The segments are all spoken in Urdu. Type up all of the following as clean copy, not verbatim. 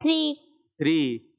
3।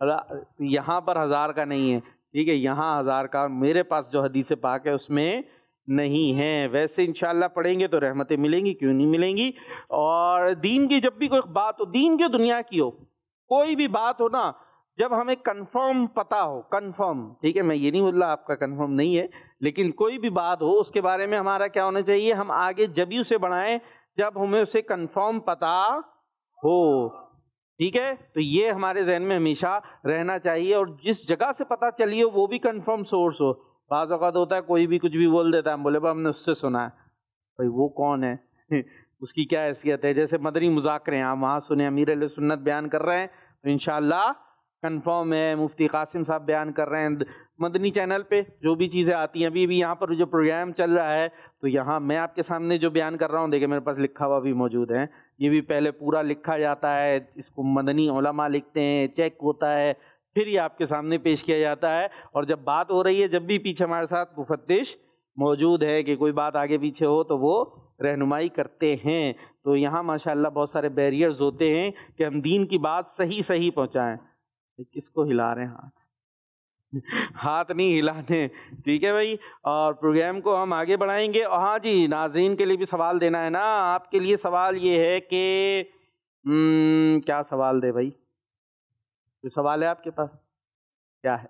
یہاں پر 1000 کا نہیں ہے، ٹھیک ہے، یہاں 1000 کا میرے پاس جو حدیث پاک ہے اس میں نہیں ہے۔ ویسے انشاءاللہ پڑھیں گے تو رحمتیں ملیں گی، کیوں نہیں ملیں گی۔ اور دین کی جب بھی کوئی بات ہو، دین کی دنیا کی ہو، کوئی بھی بات ہو نا، جب ہمیں کنفرم پتا ہو، کنفرم، ٹھیک ہے، میں یہ نہیں بول رہا آپ کا کنفرم نہیں ہے، لیکن کوئی بھی بات ہو اس کے بارے میں ہمارا کیا ہونا چاہیے، ہم آگے جب ہی اسے بڑھائیں جب ہمیں اسے کنفرم پتا ہو، ٹھیک ہے۔ تو یہ ہمارے ذہن میں ہمیشہ رہنا چاہیے، اور جس جگہ سے پتا چلی ہو وہ بھی کنفرم سورس ہو۔ بعض اوقات ہوتا ہے کوئی بھی کچھ بھی بول دیتا ہے، ہم بولے ہم نے اس سے سنا ہے، بھائی وہ کون ہے اس کی کیا حیثیت ہے۔ جیسے مدنی مذاکرے ہیں، آپ وہاں سنیں، امیر اہل سنت بیان کر رہے ہیں تو انشاءاللہ کنفرم ہے، مفتی قاسم صاحب بیان کر رہے ہیں مدنی چینل پہ، جو بھی چیزیں آتی ہیں۔ ابھی بھی یہاں پر جو پروگرام چل رہا ہے تو یہاں میں آپ کے سامنے جو بیان کر رہا ہوں، دیکھیں میرے پاس لکھا ہوا بھی موجود ہے، یہ بھی پہلے پورا لکھا جاتا ہے، اس کو مدنی علماء لکھتے ہیں، چیک ہوتا ہے، پھر یہ آپ کے سامنے پیش کیا جاتا ہے۔ اور جب بات ہو رہی ہے، جب بھی پیچھے ہمارے ساتھ مفتش موجود ہے کہ کوئی بات آگے پیچھے ہو تو وہ رہنمائی کرتے ہیں۔ تو یہاں ماشاءاللہ بہت سارے بیریئرز ہوتے ہیں کہ ہم دین کی بات صحیح پہنچائیں۔ کس کو ہلا رہے ہیں ہاتھ نہیں ہلانے، ٹھیک ہے بھائی۔ اور پروگرام کو ہم آگے بڑھائیں گے۔ اور ہاں جی، ناظرین کے لیے بھی سوال دینا ہے نا، آپ کے لیے سوال یہ ہے کہ کیا سوال دے بھائی، جو سوال ہے آپ کے پاس کیا ہے؟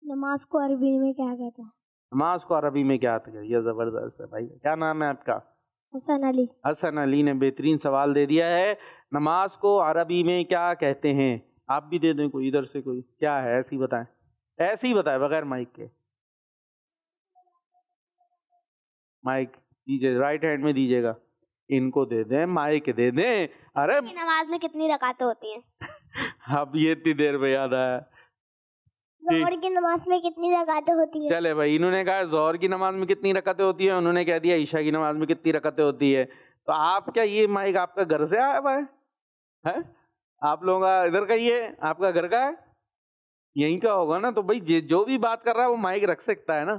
نماز کو عربی میں کیا کہتے ہیں؟ نماز کو عربی میں کیا کہتے ہیں؟ یہ زبردست ہے بھائی۔ کیا نام ہے آپ کا؟ حسن علی۔ حسن علی نے بہترین سوال دے دیا ہے، نماز کو عربی میں کیا کہتے ہیں؟ آپ بھی دے دیں کوئی ادھر سے، کوئی کیا ہے ایسی بتائیں، ایسی ہی بتائیں بغیر مائک کے۔ مائک دیجیے، رائٹ ہینڈ میں دیجیے گا، ان کو دے دیں، مائک دے دیں۔ ارے نماز میں کتنی رکعتیں ہوتی ہیں؟ اب یہ اتنی دیر میں یاد آیا۔ ظہر کی نماز میں کتنی رکعتیں ہوتی ہیں؟ چلے بھائی، انہوں نے کہا ظہر کی نماز میں کتنی رکعتیں ہوتی ہیں، انہوں نے کہہ دیا عشاء کی نماز میں کتنی رکعتیں ہوتی ہے۔ تو آپ کیا یہ مائک آپ کا گھر سے آیا ہوا ہے؟ آپ لوگوں کا ادھر کا ہی ہے، آپ کا گھر کا ہے، یہیں کا ہوگا نا۔ تو بھائی جو بھی بات کر رہا ہے وہ مائک رکھ سکتا ہے نا،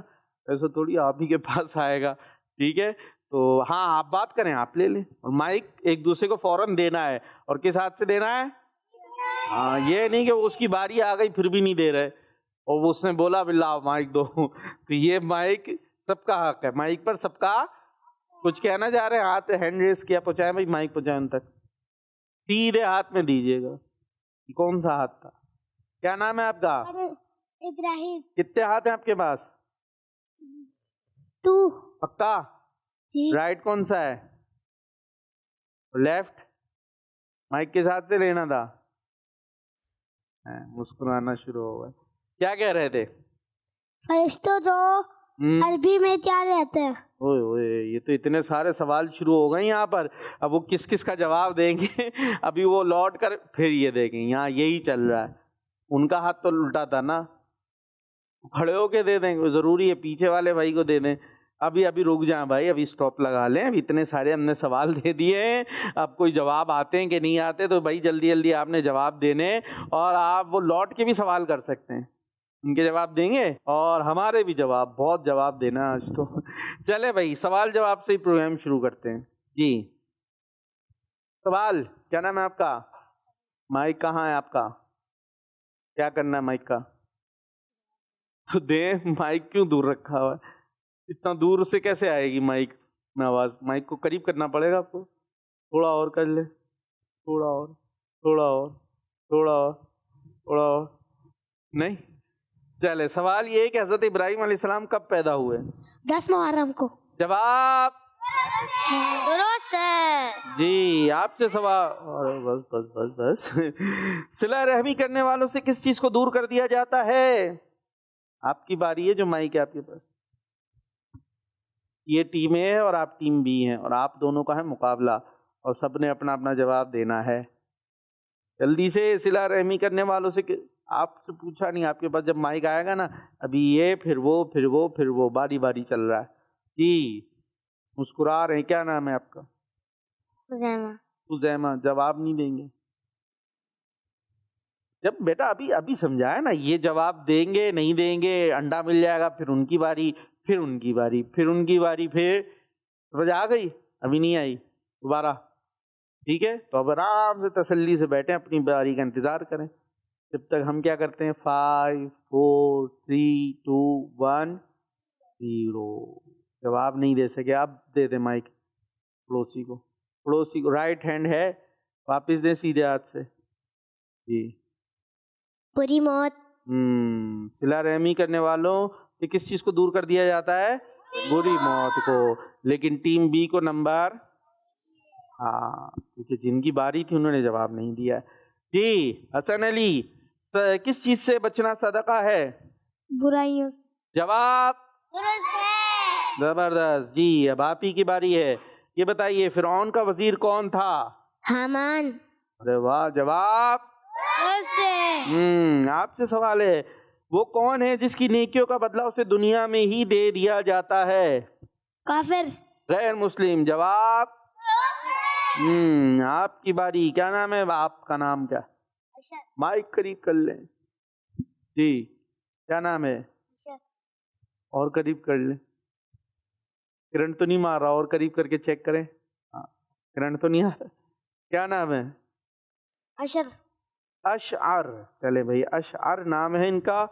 ایسا تھوڑی آپ ہی کے پاس آئے گا، ٹھیک ہے۔ تو ہاں آپ بات کریں، آپ لے لیں، اور مائک ایک دوسرے کو فوراً دینا ہے۔ اور کس ہاتھ سے دینا ہے؟ ہاں، یہ نہیں کہ اس کی باری آ گئی پھر بھی نہیں دے رہے، اور وہ اس نے بولا باللہ مائک دو۔ تو یہ مائک سب کا حق ہے، مائک پر سب کا۔ کچھ کہنا چاہ رہے ہیں؟ ہاتھ ہینڈ ریز کیا، پہنچائیں بھائی، مائک پہنچائیں ان تک، سیدھے ہاتھ میں دیجیے گا۔ کون سا ہاتھ تھا؟ کیا نام ہے آپ کا؟ ابراہیم۔ کتنے ہاتھ ہیں آپ کے پاس؟ 2۔ پکا؟ جی۔ رائٹ کون سا ہے؟ لیفٹ؟ مائک کے ساتھ سے لینا تھا۔ مسکرانا شروع ہو گئے۔ کیا کہہ رہے تھے؟ فرشتوں تو عربی میں کیا رہتے ہیں؟ اوئے اوئے، یہ تو اتنے سارے سوال شروع ہو گئے یہاں پر، اب وہ کس کس کا جواب دیں گے ابھی وہ لوٹ کر پھر یہ دیکھیں، یہاں یہی چل رہا ہے۔ ان کا ہاتھ تو الٹا تھا نا، کھڑے ہو کے دے دیں، ضروری ہے پیچھے والے بھائی کو دے دیں۔ ابھی رک جائیں بھائی، ابھی سٹاپ لگا لیں، ابھی اتنے سارے ہم نے سوال دے دیے ہیں، اب کوئی جواب آتے ہیں کہ نہیں آتے، تو بھائی جلدی جلدی آپ نے جواب دینے، اور آپ وہ لوٹ کے بھی سوال کر سکتے ہیں، ان کے جواب دیں گے اور ہمارے بھی جواب، بہت جواب دینا آج تو چلے بھائی، سوال جواب سے ہی پروگرام شروع کرتے ہیں۔ جی سوال، کیا نام ہے آپ کا؟ مائک کہاں ہے آپ کا؟ کیا کرنا ہے مائک کا؟ تو دیں، مائک کیوں دور رکھا ہوا ہے؟ اتنا دور سے کیسے آئے گی مائک میں آواز؟ مائک کو قریب کرنا پڑے گا آپ کو، تھوڑا اور کر لے، تھوڑا اور، تھوڑا اور، تھوڑا اور، تھوڑا اور، نہیں چلے۔ سوال یہ ہے کہ حضرت ابراہیم علیہ السلام کب پیدا ہوئے؟ 10 محرم کو۔ جواب درست ہے۔ جی، آپ سے سوال، بس بس بس بس صلہ رحمی کرنے والوں سے کس چیز کو دور کر دیا جاتا ہے؟ آپ کی باری ہے، جو مائک ہے آپ کے پاس۔ یہ ٹیم اے ہے اور آپ ٹیم بی ہیں، اور آپ دونوں کا ہے مقابلہ، اور سب نے اپنا اپنا جواب دینا ہے۔ جلدی سے، صلہ رحمی کرنے والوں سے آپ سے پوچھا نہیں، آپ کے پاس جب مائک آئے گا نا، ابھی یہ پھر وہ پھر وہ پھر وہ، باری باری چل رہا ہے۔ جی مسکرا رہے ہیں، کیا نام ہے آپ کا؟ خزیمہ۔ خزیمہ، جواب نہیں دیں گے؟ جب بیٹا ابھی سمجھایا نا، یہ جواب دیں گے نہیں دیں گے، انڈا مل جائے گا، پھر ان کی باری، پھر ان کی باری، پھر ان کی باری، پھر سمجھ آ گئی؟ ابھی نہیں آئی؟ دوبارہ، ٹھیک ہے؟ تو اب آرام سے تسلی سے بیٹھیں، اپنی باری کا انتظار کریں۔ جب تک ہم کیا کرتے ہیں 5 4 3 2 1 0. جواب نہیں دے سکے. اب دے دیں مائک پڑوسی کو. رائٹ ہینڈ ہے, واپس دیں سیدھے ہاتھ سے. جی بری موت. صلہ رحمی کرنے والوں سے کس چیز کو دور کر دیا جاتا ہے؟ بری موت کو. لیکن ٹیم بی کو نمبر کیونکہ جن کی باری تھی انہوں نے جواب نہیں دیا. جی حسن علی, کس چیز سے بچنا صدقہ ہے؟ برائیوں. جواب درست ہے. زبردست. جی اب آپ ہی کی باری ہے. یہ بتائیے فرعون کا وزیر کون تھا؟ حامان. ارے واہ, جواب درست ہے. آپ سے سوال ہے, وہ کون ہے جس کی نیکیوں کا بدلہ اسے دنیا میں ہی دے دیا جاتا ہے؟ کافر. غیر مسلم. جواب آپ کی باری. کیا نام ہے آپ کا؟ نام کیا؟ مائک قریب کر لیں. جی کیا نام ہے؟ اور قریب کر لیں. کرنٹ تو نہیں مار رہا, اور قریب کر کے چیک کریں. کرنٹ تو نہیں آ رہا. کیا نام ہے؟ اشعر. چلے بھائی, اشعر نام ہے ان کا.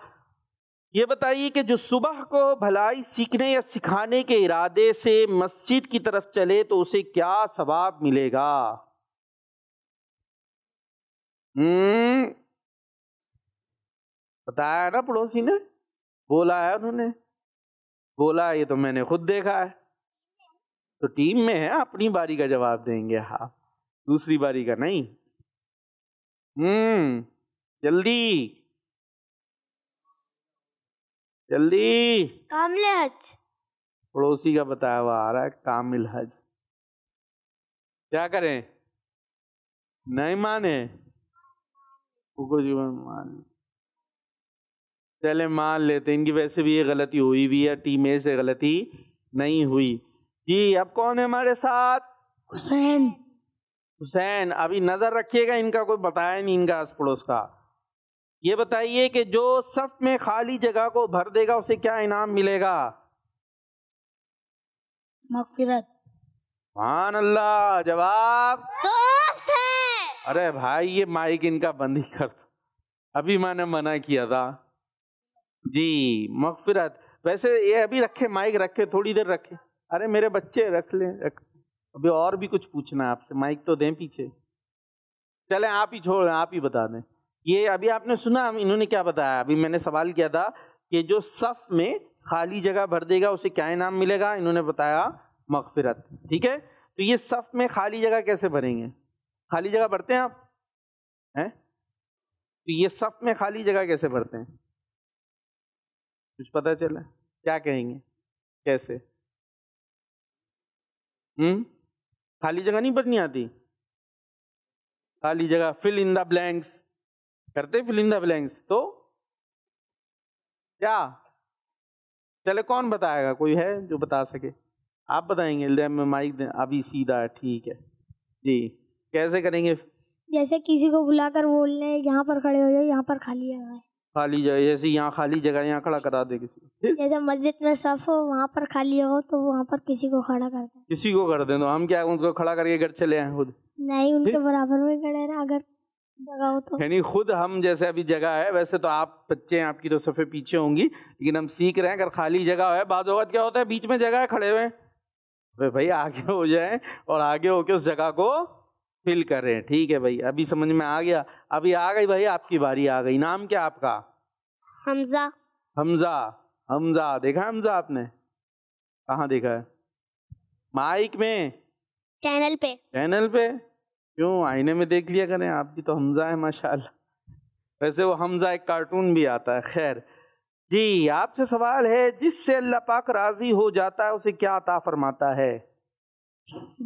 یہ بتائیے کہ جو صبح کو بھلائی سیکھنے یا سکھانے کے ارادے سے مسجد کی طرف چلے تو اسے کیا ثواب ملے گا؟ بتایا نا پڑوسی نے, بولا ہے انہوں نے, بولا یہ تو میں نے خود دیکھا ہے. تو ٹیم میں ہے, اپنی باری کا جواب دیں گے. ہاں دوسری باری کا نہیں. جلدی جلدی. کامل حج. پڑوسی کا بتایا ہوا آ رہا ہے کامل حج. کیا کریں؟ نہیں مانے چلے مان لیتے. ان کی ویسے بھی یہ غلطی ہوئی بھی ہے, ٹیم اے سے غلطی نہیں ہوئی. جی اب کون ہے ہمارے ساتھ؟ حسین. حسین. ابھی نظر رکھیے گا, ان کا کوئی بتایا نہیں ان کا آس پڑوس کا. یہ بتائیے کہ جو صف میں خالی جگہ کو بھر دے گا اسے کیا انعام ملے گا؟ مغفرت. سبحان اللہ. جواب درست ہے. ارے بھائی یہ مائک ان کا بند ہی کر, ابھی میں نے منع کیا تھا. جی مغفرت. ویسے یہ ابھی رکھے, مائک رکھے, تھوڑی دیر رکھے. ارے میرے بچے رکھ لیں, ابھی اور بھی کچھ پوچھنا ہے آپ سے. مائک تو دیں پیچھے. چلیں آپ ہی چھوڑیں, آپ ہی بتا دیں. یہ ابھی آپ نے سنا انہوں نے کیا بتایا؟ ابھی میں نے سوال کیا تھا کہ جو صف میں خالی جگہ بھر دے گا اسے کیا انعام ملے گا؟ انہوں نے بتایا مغفرت. ٹھیک ہے, تو یہ صف میں خالی جگہ کیسے بھریں گے؟ خالی جگہ بھرتے ہیں آپ ہیں؟ تو یہ صف میں خالی جگہ کیسے بھرتے ہیں؟ کچھ پتہ چلا؟ کیا کہیں گے کیسے؟ خالی جگہ نہیں بھرنی آتی؟ خالی جگہ فل ان دا بلینکس کرتے, فل ان دا بلینکس. تو کیا چلے کون بتائے گا؟ کوئی ہے جو بتا سکے؟ آپ بتائیں گے؟ لے میں مائک دیں. ابھی سیدھا ہے, ٹھیک ہے جی. کیسے کریں گے؟ جیسے کسی کو بلا کر بول لیں یہاں پر کھڑے ہو جاؤ, یہاں پر خالی جگہ ہے. خالی جگہ جیسے یہاں خالی جگہ, یہاں کھڑا کرا دے کسی کو. جیسے مسجد میں صف ہو, وہاں پر خالی ہو تو وہاں پر کسی کو کھڑا کر دیں. کسی کو کر دیں تو ہم کیا ان کو کھڑا کر کے گھر چلے ہیں خود؟ نہیں, ان کے برابر میں کھڑے رہے اگر جگہ ہو تو. یعنی خود ہم جیسے ابھی جگہ ہے, ویسے تو آپ بچے ہیں, آپ کی تو صفیں پیچھے ہوں گی, لیکن ہم سیکھ رہے ہیں. اگر خالی جگہ ہے, بعض اوقات کیا ہوتا ہے بیچ میں جگہ ہے کھڑے ہوئے, بھائی آگے ہو جائیں اور آگے ہو کے اس جگہ کو فل کریں. ٹھیک ہے بھائی, ابھی سمجھ میں آ گیا. ابھی آ گئی بھائی, آپ کی باری آ گئی. نام کیا آپ کا؟ حمزہ. حمزہ. حمزہ دیکھا حمزہ آپ نے؟ کہاں دیکھا ہے؟ مائک میں؟ چینل پہ. چینل پہ؟ کیوں, آئینے میں دیکھ لیا کریں. آپ بھی تو حمزہ ہے ماشاءاللہ. ویسے وہ حمزہ ایک کارٹون بھی آتا ہے. خیر جی, آپ سے سوال ہے, جس سے اللہ پاک راضی ہو جاتا ہے اسے کیا عطا فرماتا ہے؟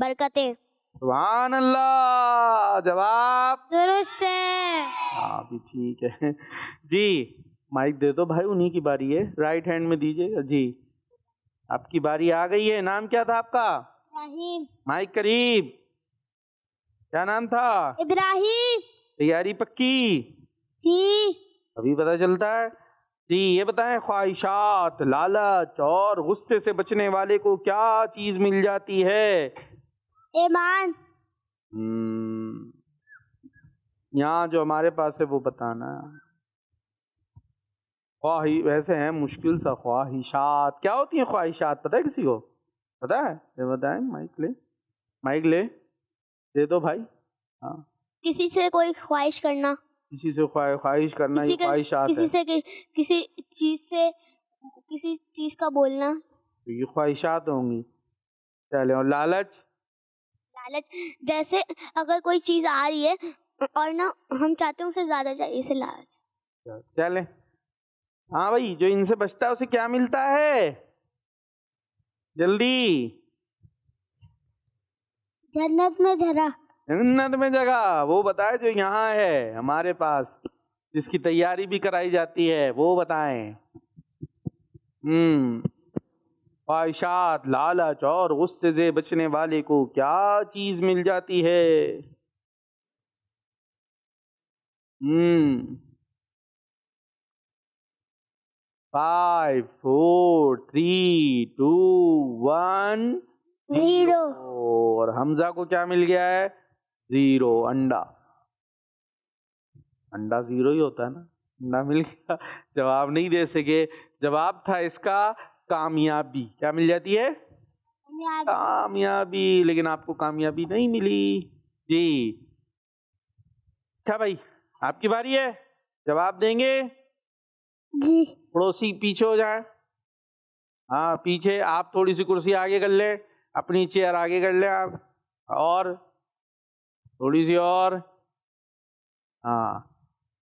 برکتیں. سبحان اللہ. جواب درست ہے. ہاں بھی ٹھیک ہے. جی مائک دے دو بھائی, انہی کی باری ہے, رائٹ ہینڈ میں دیجیے گا. جی آپ کی باری آ گئی ہے. نام کیا تھا آپ کا؟ ابراہیم. مائک قریب. کیا نام تھا؟ ابراہیم. تیاری پکی؟ جی. ابھی پتہ چلتا ہے. جی یہ بتائیں, خواہشات, لالچ اور غصے سے بچنے والے کو کیا چیز مل جاتی ہے؟ ایمان. یہاں جو ہمارے پاس ہے وہ بتانا. ویسے ہیں مشکل سا. خواہشات کیا ہوتی ہیں؟ خواہشات پتہ ہے کسی کو؟ پتہ ہے؟ یہ بتائیں. مائک لے دے دو بھائی. ہاں کسی سے کوئی خواہش کرنا, کسی سے خواہش کرنا یہ خواہشات کسی ہے. سے کسی چیز کا بولنا, تو یہ خواہشات ہوں گی. چلے. اور لالچ جیسے اگر کوئی چیز آ رہی ہے اور نا ہم چاہتے ہیں اسے زیادہ چاہیے, اسے لالچ. چلے. ہاں بھائی, جو ان سے بچتا ہے اسے کیا ملتا ہے؟ جلدی. جنت میں جگہ. جنت میں جگہ. وہ بتائے جو یہاں ہے ہمارے پاس, جس کی تیاری بھی کرائی جاتی ہے, وہ بتائیں. خواہشات, لالچ اور غصے سے بچنے والے کو کیا چیز مل جاتی ہے؟ 5 4 3 2 1 0. اور حمزہ کو کیا مل گیا ہے؟ 0. انڈا. انڈا 0 ہی ہوتا ہے نا. انڈا مل گیا. جواب نہیں دے سکے. جواب تھا اس کا کامیابی. کیا مل جاتی ہے؟ کامیابی. لیکن آپ کو کامیابی نہیں ملی. جی اچھا بھائی, آپ کی باری ہے. جواب دیں گے؟ جی. پڑوسی پیچھے ہو جائیں. ہاں پیچھے. آپ تھوڑی سی کرسی آگے کر لیں, اپنی چیئر آگے کر لیں آپ, اور تھوڑی سی اور. ہاں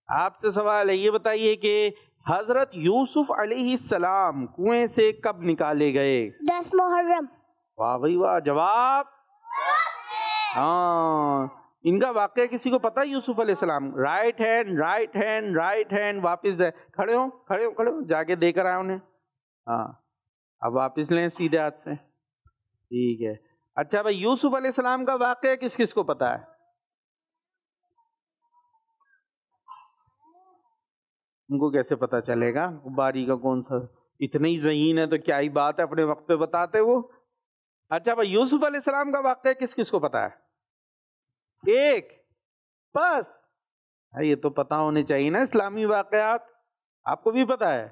آپ سے سوال ہے, یہ بتائیے کہ حضرت یوسف علیہ السلام کنویں سے کب نکالے گئے؟ 10 محرم. واہ بھائی واہ. جواب ہاں. ان کا واقعہ کسی کو پتا ہے؟ یوسف علیہ السلام. Right hand. واپس کھڑے ہو جا کے دے کر آئے انہیں. ہاں اب واپس لیں سیدھے ہاتھ سے. ٹھیک ہے. اچھا بھائی, یوسف علیہ السلام کا واقعہ کس کس کو پتا ہے؟ ان کو کیسے پتا چلے گا؟ باری کا کون سا اتنی ذہین ہے تو کیا ہی بات ہے, اپنے وقت پہ بتاتے وہ. اچھا بھائی, یوسف علیہ السلام کا واقعہ کس کس کو پتا ہے؟ ایک بس. یہ تو پتا ہونے چاہیے نا اسلامی واقعات. آپ کو بھی پتا ہے؟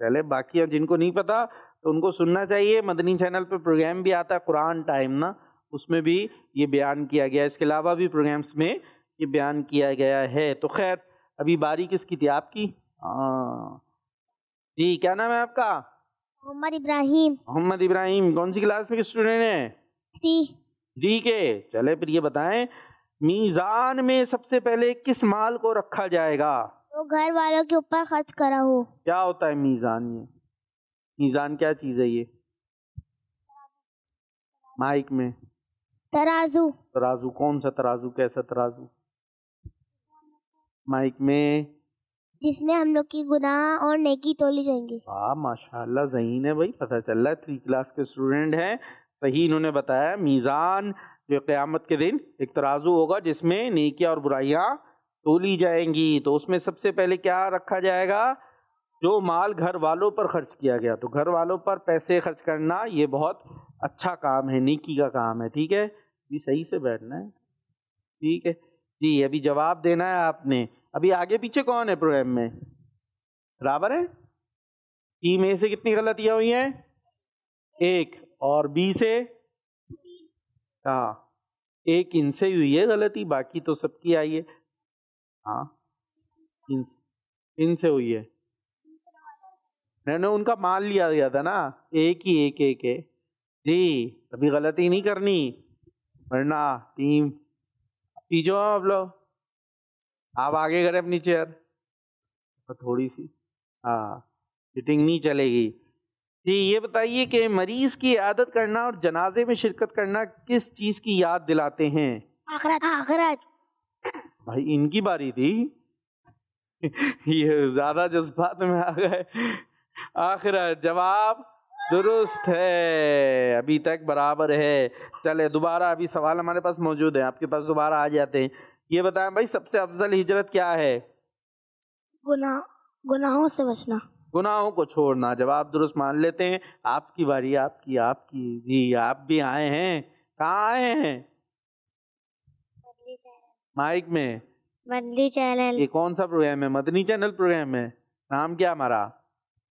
چلے باقی جن کو نہیں پتا تو ان کو سننا چاہیے. مدنی چینل پہ پروگرام بھی آتا ہے قرآن ٹائم نا, اس میں بھی یہ بیان کیا گیا. اس کے علاوہ بھی پروگرامز میں یہ بیان کیا گیا ہے. تو خیر, ابھی باری کس کی تھی؟ آپ کی. جی کیا نام ہے آپ کا؟ محمد ابراہیم. محمد ابراہیم. کون سی کلاس میں اسٹوڈنٹ ہیں؟ 3. ٹھیک ہے. چلے پھر یہ بتائیں, میزان میں سب سے پہلے کس مال کو رکھا جائے گا؟ وہ گھر والوں کے اوپر خرچ کرا ہو. کیا ہوتا ہے میزان؟ یہ میزان کیا چیز ہے؟ یہ مائک میں ترازو. ترازو. کون سا ترازو؟ کیسا ترازو؟ مائک میں جس میں ہم لوگ کی گناہ اور نیکی تولی جائیں گے. ماشاءاللہ ذہین ہے بھائی, پتہ چل رہا ہے 3 کلاس کے اسٹوڈنٹ ہیں. صحیح انہوں نے بتایا. میزان جو قیامت کے دن ایک ترازو ہوگا جس میں نیکیاں اور برائیاں تولی جائیں گی. تو اس میں سب سے پہلے کیا رکھا جائے گا؟ جو مال گھر والوں پر خرچ کیا گیا. تو گھر والوں پر پیسے خرچ کرنا یہ بہت اچھا کام ہے, نیکی کا کام ہے. ٹھیک ہے جی, صحیح سے بیٹھنا ہے. ٹھیک ہے جی. ابھی جواب دینا ہے آپ نے. ابھی آگے پیچھے کون ہے پروگرام میں؟ برابر ہے. ٹیم اے سے کتنی غلطیاں ہوئی ہیں؟ 1. اور بی سے 1 ان سے ہوئی ہے غلطی, باقی تو سب کی آئی ہے. ہاں ان سے ہوئی ہے. میں نے ان کا مان لیا گیا تھا نا, ایک ہے جی. ابھی غلطی نہیں کرنی ورنہ ٹیم پیچھے آپ لوگ. آپ آگے کریں اپنی چیئر تھوڑی سی. سیٹنگ نہیں چلے گی. جی یہ بتائیے کہ مریض کی عیادت کرنا اور جنازے میں شرکت کرنا کس چیز کی یاد دلاتے ہیں؟ آخرت. بھائی ان کی باری تھی, یہ زیادہ جذبات میں آ گئے. آخرت. جواب درست ہے, ابھی تک برابر ہے. چلے دوبارہ ابھی سوال ہمارے پاس موجود ہے, آپ کے پاس دوبارہ آ جاتے ہیں. یہ بتائیں بھائی, سب سے افضل ہجرت کیا ہے؟ گناہوں سے بچنا. گناہوں کو چھوڑنا. جواب درست مان لیتے ہیں. آپ کی باری. آپ کی جی. آپ بھی آئے ہیں. کہاں آئے ہیں؟ مائک میں. مدنی چینل. یہ کون سا پروگرام ہے؟ مدنی چینل پروگرام ہے. نام کیا ہمارا؟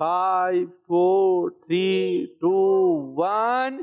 5 4 3 2 1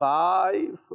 5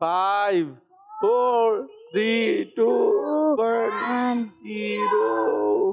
5 4 3 2 1 0।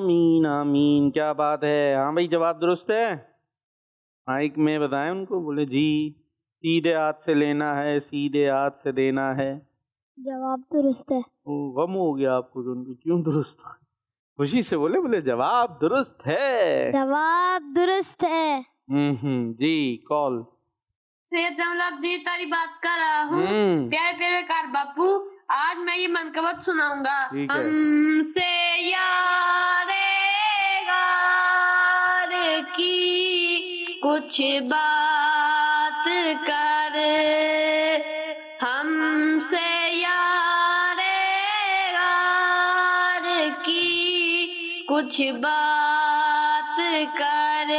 آمین آمین. کیا بات ہے. ہاں بھائی جواب درست ہے. مائک میں بتائیں ان کو. بولے جی سیدھے ہاتھ سے لینا ہے سیدھے ہاتھ سے دینا ہے. جواب درست ہے. غم ہو گیا آپ کو. کیوں درست؟ خوشی سے بولے. بولے جواب درست ہے. جواب درست ہے. جی کال. سید جمال عبدی تاری بات کر رہا ہوں. پیارے پیارے کار باپو آج میں یہ منقبت سناؤں گا. ٹھیک ہے. ہم سے یار غار کی کچھ بات کر. ہم سے یار غار کی کچھ بات کر.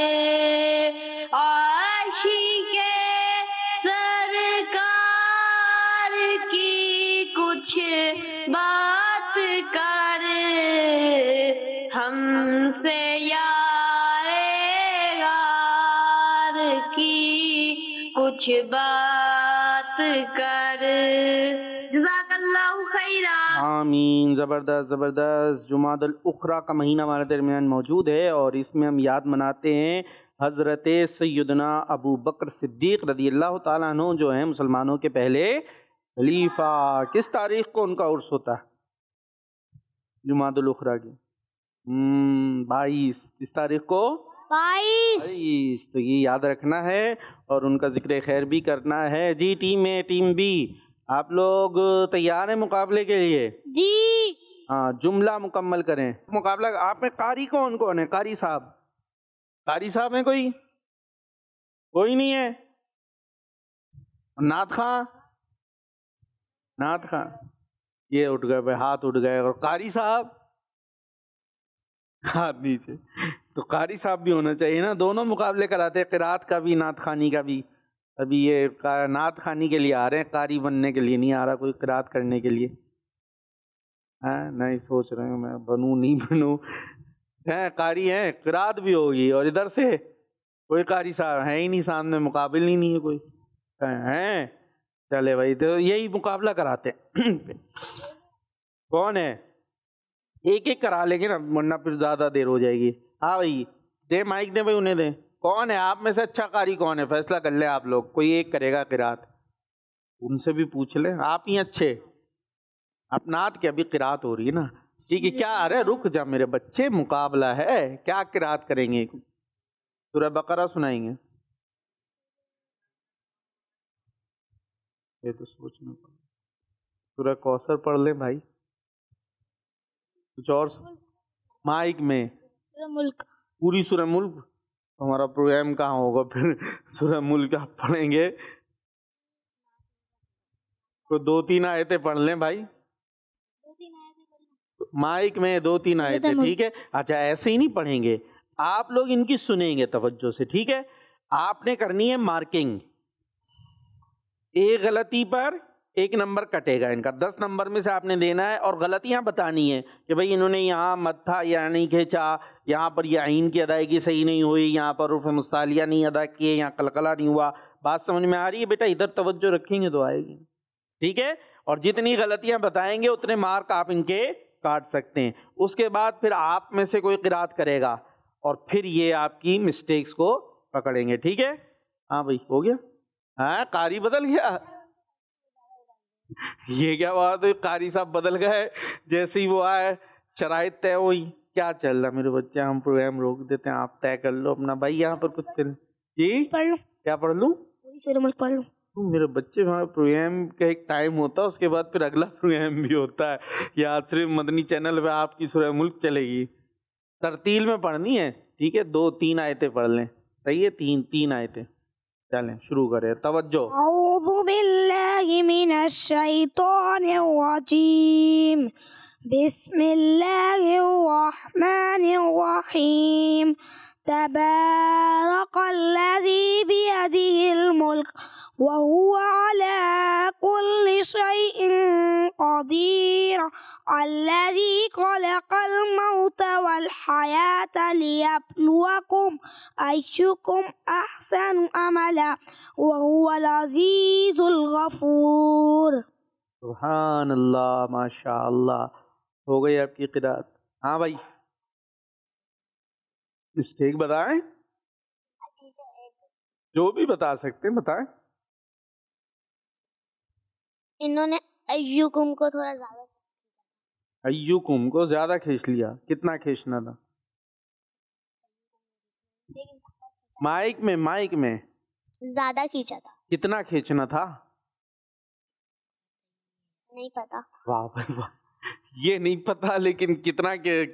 عاشق سرکار کی کچھ بات کر. ہم سے یار غار کی کچھ بات کر. جزاک اللہ خیرا. آمین. زبردست زبردست. جمادی الاخری کا مہینہ ہمارے درمیان موجود ہے اور اس میں ہم یاد مناتے ہیں حضرت سیدنا ابو بکر صدیق رضی اللہ تعالیٰ عنہ جو ہیں مسلمانوں کے پہلے خلیفہ. کس تاریخ کو ان کا عرس ہوتا ہے؟ جمادی الاخری کی 22. کس تاریخ کو؟ 22. تو یہ یاد رکھنا ہے اور ان کا ذکر خیر بھی کرنا ہے. جی ٹیم اے ٹیم بی آپ لوگ تیار ہیں مقابلے کے لیے؟ جی. ہاں جملہ مکمل کریں. مقابلہ آپ میں قاری کون کون ہے؟ قاری صاحب. قاری صاحب ہیں کوئی؟ کوئی نہیں ہے. نعت خواں؟ نعت خواں یہ اٹھ گئے بھائی. ہاتھ اٹھ گئے. اور قاری صاحب ہاتھ نیچے. تو قاری صاحب بھی ہونا چاہیے نا. دونوں مقابلے کراتے ہیں قرات کا بھی نعت خوانی کا بھی. ابھی یہ نعت خوانی کے لیے آ رہے ہیں قاری بننے کے لیے نہیں آ رہا کوئی قرات کرنے کے لیے. نہیں سوچ رہے ہوں میں بنوں نہیں بنوں. قاری ہیں قرات بھی ہوگی اور ادھر سے کوئی قاری صاحب ہے ہی نہیں سامنے. مقابل ہی نہیں ہے کوئی. ہیں چلے بھائی تو یہی مقابلہ کراتے ہیں. کون ہے؟ ایک ایک کرا لیں گے نا ورنہ پھر زیادہ دیر ہو جائے گی. ہاں بھائی دے مائک دے بھائی انہیں دیں. کون ہے آپ میں سے اچھا قاری کون ہے؟ فیصلہ کر لیں آپ لوگ. کوئی ایک کرے گا قرات. ان سے بھی پوچھ لیں. آپ ہی اچھے. اب نعت کی ابھی قرات ہو رہی ہے نا. ٹھیک ہے کیا آ رہا ہے؟ رک جا میرے بچے مقابلہ ہے. کیا قرات کریں گے؟ سورہ بقرہ سنائیں گے. یہ تو سوچنا پڑا. سورہ کوثر پڑھ لیں بھائی. کچھ اور مائک میں ملک. پوری سورہ ملک. ہمارا پروگرام کہاں ہوگا پھر سورہ ملک آپ پڑھیں گے. تو 2-3 آیتیں پڑھ لیں بھائی مائک میں. 2-3 آیتیں ٹھیک ہے. اچھا ایسے ہی نہیں پڑھیں گے آپ لوگ ان کی سنیں گے توجہ سے. ٹھیک ہے آپ نے کرنی ہے مارکنگ. ایک غلطی پر 1 نمبر کٹے گا ان کا. 10 نمبر میں سے آپ نے دینا ہے اور غلطیاں بتانی ہے کہ بھئی انہوں نے یہاں متھا یا نہیں کھینچا, یہاں پر یہ عین کی ادائیگی صحیح نہیں ہوئی, یہاں پر حروف مستعلیہ نہیں ادا کیے, یہاں قلقلہ نہیں ہوا. بات سمجھ میں آ رہی ہے بیٹا؟ ادھر توجہ رکھیں گے تو آئے گی. ٹھیک ہے اور جتنی غلطیاں بتائیں گے اتنے مارک آپ ان کے کاٹ سکتے ہیں. اس کے بعد پھر آپ میں سے کوئی قرات کرے گا اور پھر یہ آپ کی مسٹیکس کو پکڑیں گے. ٹھیک ہے ہاں بھائی ہو گیا. ہاں قاری بدل گیا. یہ کیا بات ہے؟ قاری صاحب بدل گئے جیسے ہی وہ آئے. شرائط طے ہوئی. کیا چل رہا میرے بچے؟ ہم پروگرام روک دیتے ہیں آپ طے کر لو اپنا. بھائی یہاں پر کچھ چل جی پڑھ لوں. کیا پڑھ لوں؟ سورہ ملک پڑھ لوں. میرے بچے ہمارا پروگرام کا ایک ٹائم ہوتا ہے اس کے بعد پھر اگلا پروگرام بھی ہوتا ہے. یا صرف مدنی چینل پہ آپ کی سورہ ملک چلے گی. ترتیل میں پڑھنی ہے. ٹھیک ہے 2-3 آیتیں پڑھ لیں. صحیح ہے 3 آیتیں. چلیں شروع کریں. توجہ. اعوذ باللہ من الشیطان الرجیم. بسم اللہ الرحمن الرحیم. تبارک الذی بیدہ الملک وهو على كل شيء قدير الذي خلق الموت والحياة ليبلوكم أيكم أحسن عملا وهو العزيز الغفور. سبحان اللہ ماشاء اللہ. ہو گئی آپ کی قرات. ہاں بھائی مسٹیک بتائیں, جو بھی بتا سکتے ہیں بتائیں. انہوں نے ایوکم کو تھوڑا زیادہ ایوکم کو زیادہ کھینچ لیا. کتنا کھینچنا تھا؟ مائک میں زیادہ کھینچا تھا. کتنا کھینچنا تھا؟ نہیں پتا. واہ بھائی واہ, یہ نہیں پتا لیکن کتنا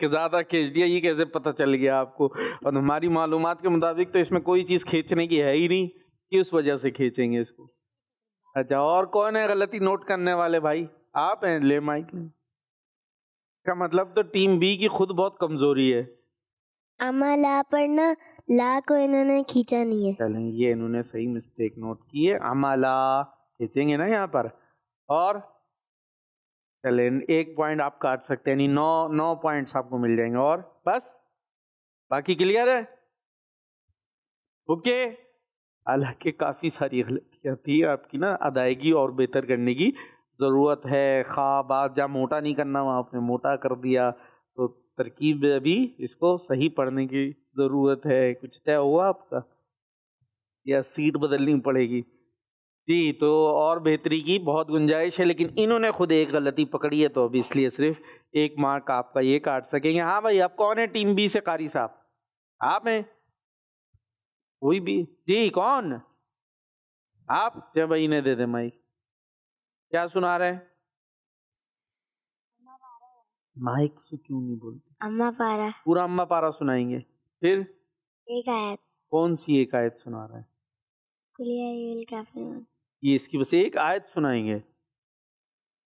زیادہ کھینچ دیا یہ کیسے پتا چل گیا آپ کو؟ اور ہماری معلومات کے مطابق تو اس میں کوئی چیز کھینچنے کی ہے ہی نہیں کہ اس وجہ سے کھینچیں گے اس کو. اچھا, اور کون ہے غلطی نوٹ کرنے والے بھائی؟ آپ ہیں. لے مائک میں. کا مطلب تو ٹیم بی کی خود بہت کمزوری ہے. اما لا پڑھنا, لا کو انہوں نے کھینچا نہیں ہے. چلیں, یہ انہوں نے صحیح مسٹیک نوٹ کی ہے. امالا کھینچیں گے نا یہاں پر. اور چلیں 1 پوائنٹ آپ کاٹ سکتے ہیں, یعنی 9 پوائنٹس آپ کو مل جائیں گے. اور بس باقی کلیئر ہے؟ اوکے. حالانکہ کافی ساری غلطیاں تھی آپ کی نا, ادائیگی اور بہتر کرنے کی ضرورت ہے. بات جہاں موٹا نہیں کرنا وہاں آپ نے موٹا کر دیا, تو ترکیب ابھی اس کو صحیح پڑھنے کی ضرورت ہے. کچھ طے ہوا آپ کا یا سیٹ بدلنی پڑے گی؟ جی, تو اور بہتری کی بہت گنجائش ہے, لیکن انہوں نے خود ایک غلطی پکڑی ہے تو ابھی اس لیے صرف 1 مارک آپ کا یہ کاٹ سکیں گے. ہاں بھائی, آپ کون ہے ٹیم بی سے؟ قاری صاحب آپ ہیں؟ کوئی بھی؟ جی کون آپ؟ کیا بھائی نے دے دے مائک. کیا سنا رہے ہیں؟ مائک سے کیوں نہیں بولتے؟ اما پارا. پورا اما پارا سنائیں گے. پھر ایک آیت. کون سی ایک آیت سنا رہے ہیں؟ قل یا ایھا الکافرون. یہ اس کی بس ایک آیت سنائیں گے,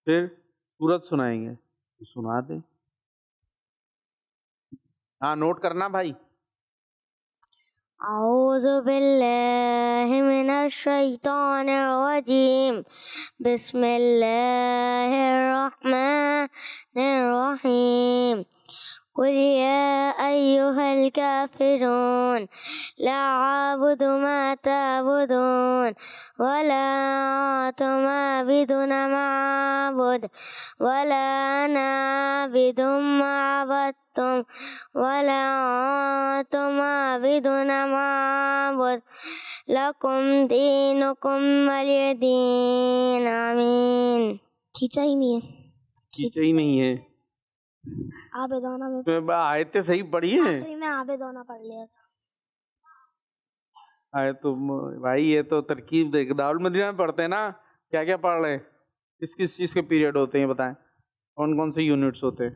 پھر سورت سنائیں گے. سنا دیں. ہاں نوٹ کرنا بھائی. اعوذ باللہ من الشیطان الرجیم, بسم اللہ الرحمن الرحیم. قل یا ایھا الکافرون لا اعبد ما تعبدون ولا انتم عابدون ما اعبد ولا انا عابد ما عبدتم ولا انتم عابدون ما اعبد لکم دینکم ولی دین. آمین. کھینچا ہی نہیں ہے. کھینچا ہی نہیں ہے. عابدانہ میں آیتیں صحیح پڑھی ہیں. آخری میں عابدانہ پڑھ لیا تھا. تو بھائی یہ تو ترکیب دیکھ, دارالمدینہ میں پڑھتے ہیں نا. کیا کیا پڑھ رہے ہیں؟ کس چیز کے پیریڈ ہوتے ہیں بتائیں؟ کون کون سے یونٹس ہوتے ہیں؟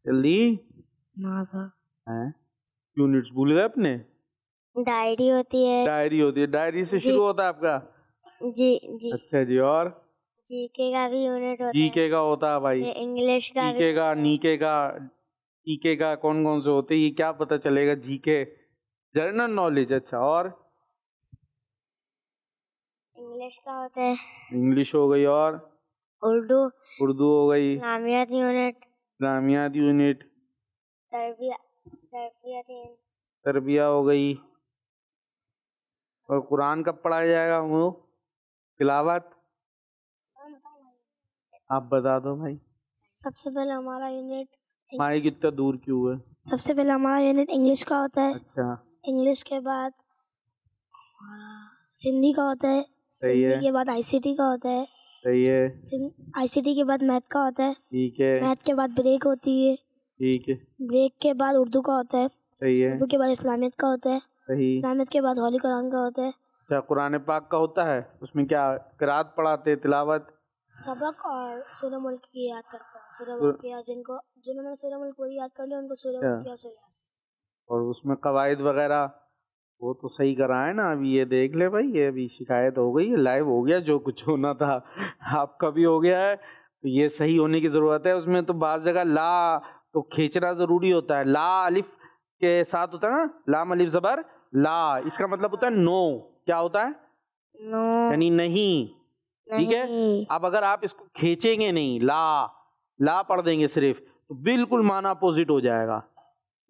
جلدی. یونٹس بھول گئے اپنے؟ ڈائری ہوتی ہے. ڈائری ہوتی ہے. ڈائری سے شروع ہوتا ہے آپ کا؟ جی جی. اچھا جی. اور جی کے کا بھی یونٹ ہوتا ہے. جی کے کا ہوتا ہے بھائی. انگلش کا جی کے کا, نیکے کا, ٹی کے کا, کون کون سے ہوتے ہیں یہ کیا پتہ چلے گا؟ جی کے جنرل نالج. اچھا. اور انگلش کا ہوتا ہے. انگلش ہو گئی. اور اردو ہو گئی. اسلامیات یونٹ. اسلامیات یونٹ. تربیہ ہو گئی. اور قرآن کب پڑھایا جائے گا؟ وہ تلاوت آپ بتا دو بھائی. سب سے پہلے ہمارا یونٹ مائک اتنا دور کیوں ہے؟ سب سے پہلے ہمارا یونٹ انگلش کا ہوتا ہے. اچھا. انگلش کے بعد سندھی کا ہوتا ہے. سندھی کے بعد آئی سی ٹی کا ہوتا ہے. صحیح ہے. آئی سی ٹی کے بعد میتھ کا ہوتا ہے. ٹھیک ہے. میتھ کے بعد بریک ہوتی ہے. ٹھیک ہے. بریک کے بعد اردو کا ہوتا ہے. صحیح ہے. اردو کے بعد اسلامیت کا ہوتا ہے. صحیح. اسلامیت کے بعد ہولی قرآن کا ہوتا ہے. اچھا. قرآن پاک کا ہوتا ہے, اس میں کیا قرات پڑھاتے, تلاوت, سبق اور سورہ ملک کی یاد کرتے ہیں. سورہ ملک کی یاد جنہوں نے سورہ ملک پوری یاد کر لی ان کو سورہ ملک کی یاد سے. اور اس میں قواعد وغیرہ وہ تو صحیح کرائے نا. ابھی یہ دیکھ لے بھائی, یہ ابھی شکایت ہو گئی, لائیو ہو گیا, جو کچھ ہونا تھا آپ کا بھی ہو گیا ہے. تو یہ صحیح ہونے کی ضرورت ہے. اس میں تو بعض جگہ لا تو کھینچنا ضروری ہوتا ہے. لا الف کے ساتھ ہوتا ہے نا, لام الف زبر لا, اس کا مطلب ہوتا ہے نو. کیا ہوتا ہے؟ نو, یعنی نہیں. ٹھیک ہے. اب اگر آپ اس کو کھینچیں گے نہیں, لا پڑھ دیں گے صرف, تو بالکل معنی اپوزٹ ہو جائے گا.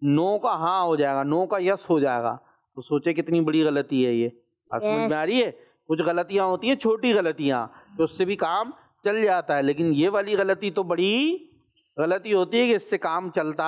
نو کا ہاں ہو جائے گا, نو کا یس ہو جائے گا. تو سوچے کتنی بڑی غلطی ہے یہ. سمجھ میں آ رہی ہے؟ کچھ غلطیاں ہوتی ہیں چھوٹی غلطیاں, تو اس سے بھی کام چل جاتا ہے, لیکن یہ والی غلطی تو بڑی غلطی ہوتی ہے کہ اس سے کام چلتا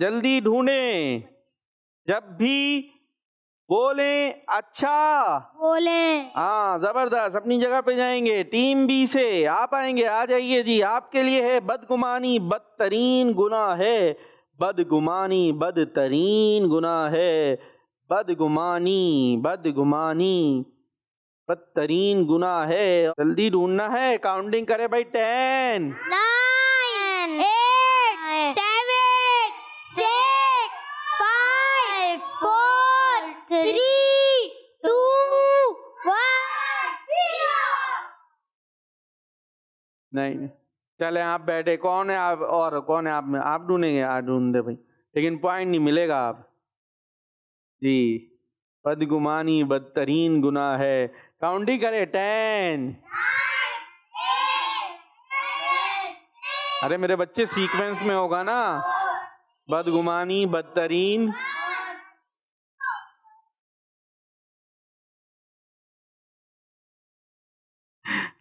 جلدی ڈھونڈیں. جب بھی بولیں اچھا. بولیں. ہاں زبردست. اپنی جگہ پہ جائیں گے. ٹیم بی سے آپ آئیں گے. آ جائیے جی. آپ کے لیے ہے بدگمانی بدترین گناہ ہے. بدگمانی بدترین گناہ ہے. بدگمانی بدترین گناہ ہے. جلدی ڈھونڈنا ہے. کاؤنٹنگ کرے بھائی. 10 9 8 7 6 5 4 3 2 1 نہیں. چلے آپ بیٹھے. کون ہے آپ اور کون ہے آپ میں؟ آپ ڈھونڈیں گے. آپ ڈھونڈ دے بھائی لیکن پوائنٹ نہیں ملے گا. آپ جی بدگمانی بدترین گناہ ہے. کاؤنٹنگ کرے. 10. ارے میرے بچے سیکوینس میں ہوگا نا. بدگمانی بدترین.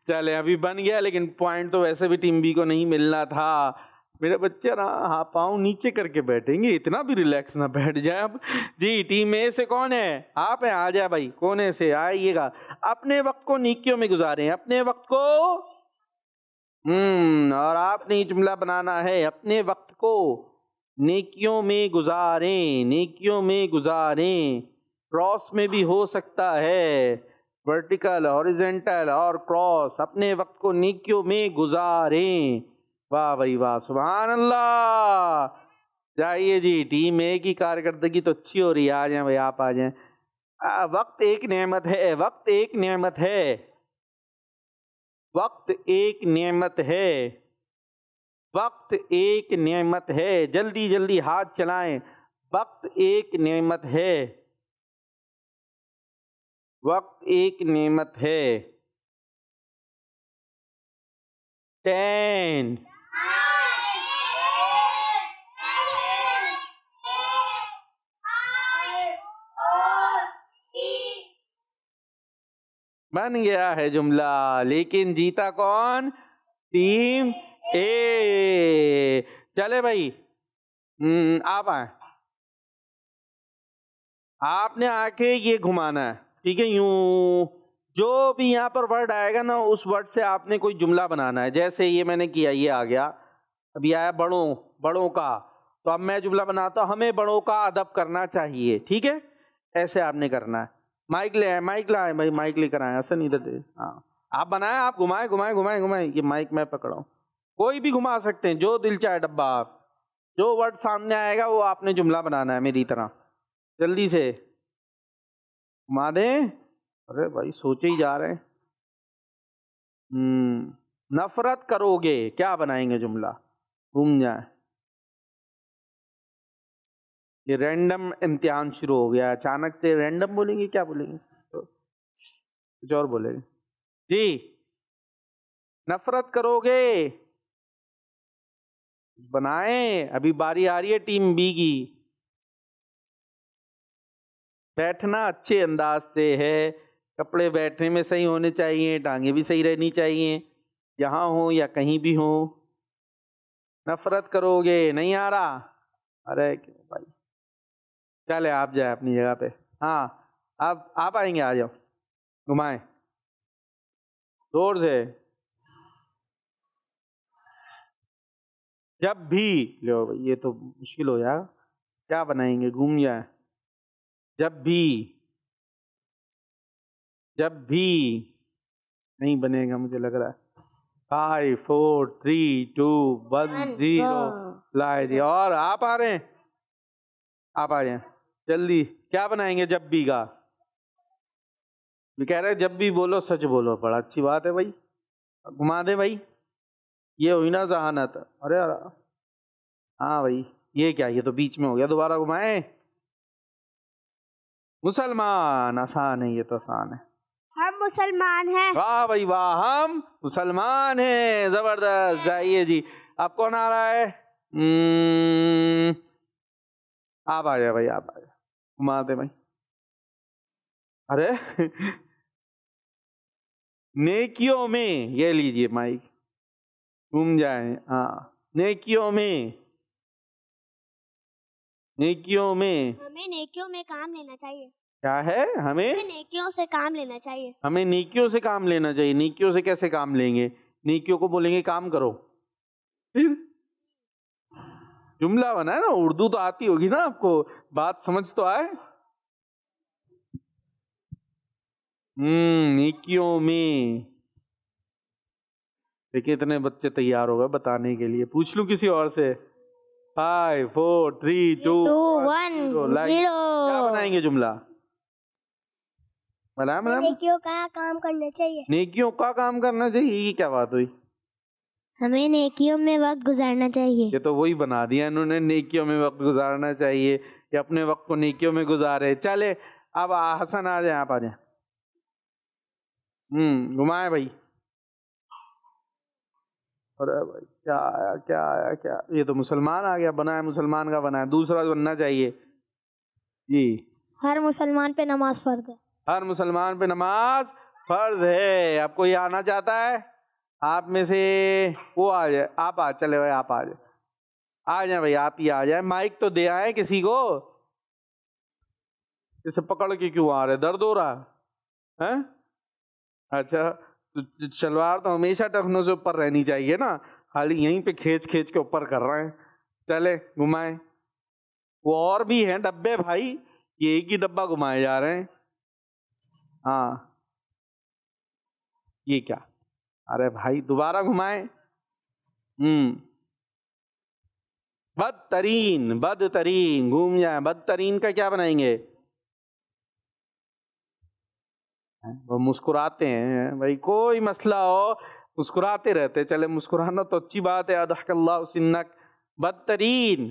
چلے ابھی بن گیا لیکن پوائنٹ تو ویسے بھی ٹیم بی کو نہیں ملنا تھا. میرے بچے ہاں پاؤں نیچے کر کے بیٹھیں گے. اتنا بھی ریلیکس نہ بیٹھ جائے. اب جی ٹیم اے سے کون ہے؟ آپ ہیں. آ جائے بھائی. کونے سے آئیے گا. اپنے وقت کو نیکیوں میں گزاریں. اپنے وقت کو اور آپ نے جملہ بنانا ہے. اپنے وقت کو نیکیوں میں گزاریں. نیکیوں میں گزاریں. کراس میں بھی ہو سکتا ہے. ورٹیکل ہاریزونٹل اور کراس. اپنے وقت کو نیکیوں میں گزاریں. واہ بھائی واہ. سبحان اللہ. جائیے جی. ٹیم اے کی کارکردگی تو اچھی ہو رہی ہے. آ جائیں بھائی. آپ آ جائیں. وقت ایک نعمت ہے. وقت ایک نعمت ہے. وقت ایک نعمت ہے. وقت ایک نعمت ہے. جلدی جلدی ہاتھ چلائیں. وقت ایک نعمت ہے. وقت ایک نعمت ہے. 10 بن گیا ہے جملہ. لیکن جیتا کون؟ ٹیم اے. چلے بھائی آپ آئیں. آپ نے آ کے یہ گھمانا ہے. ٹھیک ہے. یوں جو بھی یہاں پر ورڈ آئے گا نا اس ورڈ سے آپ نے کوئی جملہ بنانا ہے. جیسے یہ میں نے کیا. یہ آ گیا. ابھی آیا بڑوں کا. تو اب میں جملہ بناتا ہوں. ہمیں بڑوں کا ادب کرنا چاہیے. ٹھیک ہے. ایسے آپ نے کرنا ہے. مائک لے آئے. مائک لائے بھائی. مائک لے کر آئے. ایسا نہیں دے. ہاں آپ بنائیں. آپ گھمائیں. یہ مائک میں پکڑاؤں. کوئی بھی گھما سکتے ہیں. جو دل چاہے ڈبہ. آپ جو ورڈ سامنے آئے گا وہ آپ نے جملہ بنانا ہے میری طرح. جلدی سے گھما دیں. ارے بھائی سوچے ہی جا رہے ہیں. نفرت کرو گے. کیا بنائیں گے جملہ؟ گھوم جائیں. یہ رینڈم امتحان شروع ہو گیا. اچانک سے رینڈم بولیں گے. کیا بولیں گے؟ کچھ اور بولیں گے. جی نفرت کرو گے. بنائیں. ابھی باری آ رہی ہے ٹیم بی کی. بیٹھنا اچھے انداز سے ہے. کپڑے بیٹھنے میں صحیح ہونے چاہیے. ٹانگیں بھی صحیح رہنی چاہیے. یہاں ہو یا کہیں بھی ہو. نفرت کرو گے. نہیں آ رہا؟ ارے بھائی چلے آپ جائیں اپنی جگہ پہ. ہاں اب آپ آئیں گے. آ جاؤ. گھمائیں زور سے. جب بھی لو بھائی. یہ تو مشکل ہو جائے گا. کیا بنائیں گے؟ گھوم جائیں. جب بھی نہیں بنے گا مجھے لگ رہا ہے. 5 4 3 2 1 0 لائے جی. اور آپ آ رہے ہیں. آپ آ جائیں جلدی. کیا بنائیں گے جب بھی کا؟ یہ کہہ رہے جب بھی بولو سچ بولو. بڑا اچھی بات ہے بھائی. گھما دیں بھائی. یہ ہوئی نا ذہانت. ارے ہاں بھائی. یہ کیا؟ یہ تو بیچ میں ہو گیا. دوبارہ گھمائیں. مسلمان. آسان ہے. یہ تو آسان ہے. ہم مسلمان ہیں. واہ بھائی واہ. ہم مسلمان ہیں. زبردست. جائیے جی. آپ کون آ رہا ہے؟ آپ آ جائے بھائی. آپ آ جائے. گھما دیں بھائی. ارے نیکیوں میں. یہ لیجئے مائک. گھوم جائیں. ہاں نیکیوں میں. نیکیوں میں ہمیں نیکیوں میں کام لینا چاہیے. کیا ہے؟ ہمیں نیکیوں سے کام لینا چاہیے. ہمیں نیکیوں سے کام لینا چاہیے. نیکیوں سے کیسے کام لیں گے؟ نیکیوں کو بولیں گے کام کرو. پھر جملہ بنا ہے نا, اردو تو آتی ہوگی نا آپ کو, بات سمجھ تو آئے. نیکیوں میں. دیکھیں اتنے بچے تیار ہو گئے بتانے کے لیے. پوچھ لوں کسی اور سے؟ 5 4 3 2 1 0. کیا بنائیں گے جملہ؟ نیکیوں کا کام کرنا چاہیے. نیکیوں کا کام کرنا چاہیے. یہ کیا بات ہوئی؟ ہمیں نیکیوں میں وقت گزارنا چاہیے. یہ تو وہی بنا دیا انہوں نے, نیکیوں میں وقت گزارنا چاہیے, یا اپنے وقت کو نیکیوں میں گزارے. چلے اب حسن آ جائیں, آپ آ جائیں. گھمائے بھائی. ارے بھائی کیا آیا کیا آیا کیا, یہ تو مسلمان آ گیا. بنا ہے مسلمان کا, بنا ہے دوسرا بننا چاہیے. جی ہر مسلمان پہ نماز فرض ہے. ہر مسلمان پہ نماز فرض ہے. آپ کو یہ آنا چاہتا ہے؟ آپ میں سے وہ آ جائے. آپ چلے بھائی, آپ آ جائیں, آ جائیں بھائی, آپ ہی آ جائیں. مائک تو دے آئے کسی کو. اسے پکڑ کے کیوں آ رہے؟ درد ہو رہا ہے؟ اچھا, شلوار تو ہمیشہ ٹخنوں سے اوپر رہنی چاہیے نا, خالی یہیں پہ کھینچ کھینچ کے اوپر کر رہے ہیں. چلے گھمائیں. وہ اور بھی ہیں ڈبے بھائی, یہ ایک ہی ڈبہ گھمائے جا رہے ہیں. ہاں یہ کیا؟ ارے بھائی دوبارہ گھمائیں. بدترین بدترین گھوم جائیں. بدترین کا کیا بنائیں گے؟ وہ مسکراتے ہیں بھائی, کوئی مسئلہ ہو مسکراتے رہتے. چلے مسکرانا تو اچھی بات ہے. اضحک اللہ سنک. بدترین.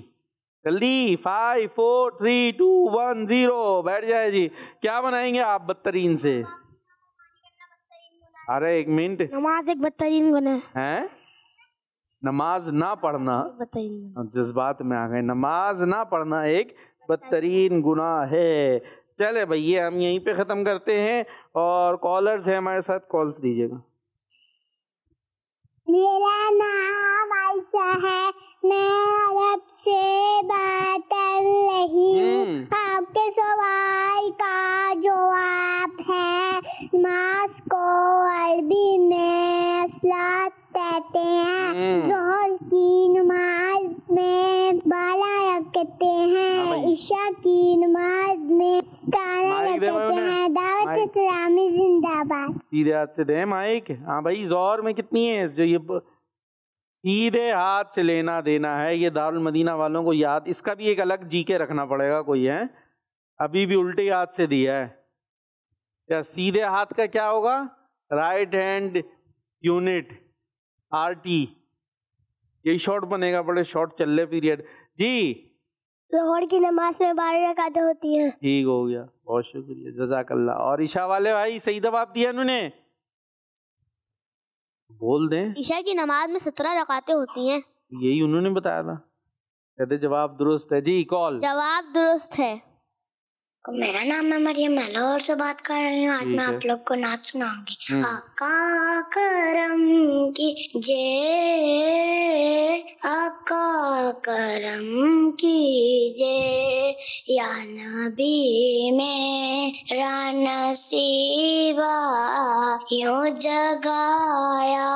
جلدی 5 4 3 2 1 0. بیٹھ جائے جی. کیا بنائیں گے آپ بدترین سے؟ ارے ایک منٹ. نماز ایک بدترین گناہ ہے. نماز نہ پڑھنا, جذبات میں آ گئے. نماز نہ پڑھنا ایک بدترین گناہ ہے. چلے بھئی یہ ہم یہیں پہ ختم کرتے ہیں, اور کالرز ہیں ہمارے ساتھ, کالز دیجیے گا. میرا نام عائشہ ہے, میں عرب سے بات کر رہی ہوں. آپ کے سوال کا جواب ہے, نماز کو عربی میں صلاۃ کہتے ہیں. ظہر کی نماز میں 12 رکعتیں ہیں, عشاء کی نماز میں 14 رکعتیں ہیں. دعوت اسلامی زندہ باد. سیدھے ہاتھ سے دیں مائک. ہاں بھائی ظہر میں کتنی ہے؟ جو یہ سیدھے ہاتھ سے لینا دینا ہے, یہ دارالمدینہ والوں کو یاد. اس کا بھی ایک الگ جی کے رکھنا پڑے گا کوئی ہے. ابھی بھی الٹے ہاتھ سے دیا ہے. یا سیدھے ہاتھ کا کیا ہوگا؟ Right hand unit RT. یہی شارٹ بنے گا, بڑے شارٹ چل رہے پیریڈ. جی ظہر کی نماز میں 12 رکعتیں ہوتی ہیں. ٹھیک ہو گیا, بہت شکریہ, جزاک اللہ. اور عشاء والے بھائی صحیح جواب دیا انہوں نے, بول دیں. عشاء کی نماز میں 17 رکعتیں ہوتی ہیں. یہی انہوں نے بتایا تھا, کہتے جواب درست ہے. جی کال. جواب درست ہے. میرا نام ہے مریم, میں لاہور سے بات کر رہی ہوں. آج میں آپ لوگ کو نعت سناؤں گی. آقا کرم کیجے, آقا کرم کیجے, یا نبی میرا نصیبہ یوں جگایا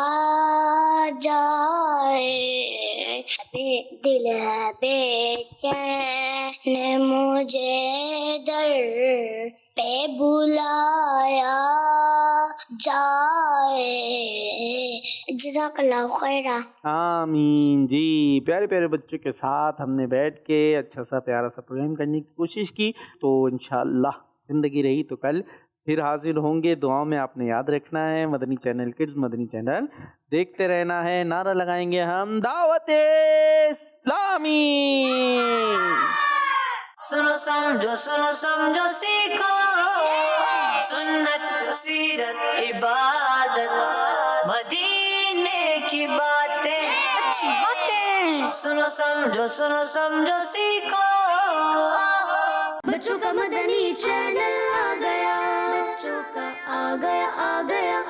جائے. دل ہے بے چین مجھے در پہ بلایا جائے. جزاک اللہ خیرہ. آمین. جی پیارے پیارے بچوں کے ساتھ ہم نے بیٹھ کے اچھا سا پیارا سا پروگرام کرنے کی کوشش کی. تو انشاءاللہ زندگی رہی تو کل پھر حاضر ہوں گے. دعاؤں میں آپ نے یاد رکھنا ہے, مدنی چینل کڈز مدنی چینل دیکھتے رہنا ہے. نعرہ لگائیں گے ہم دعوت اسلامی. سنو سمجھو سیکھو, سنت سیرت عبادت, مدینے کی باتیں اچھی باتیں. سنو سمجھو سیکھو. بچوں کا مدنی چینل آ گیا, بچوں کا آ گیا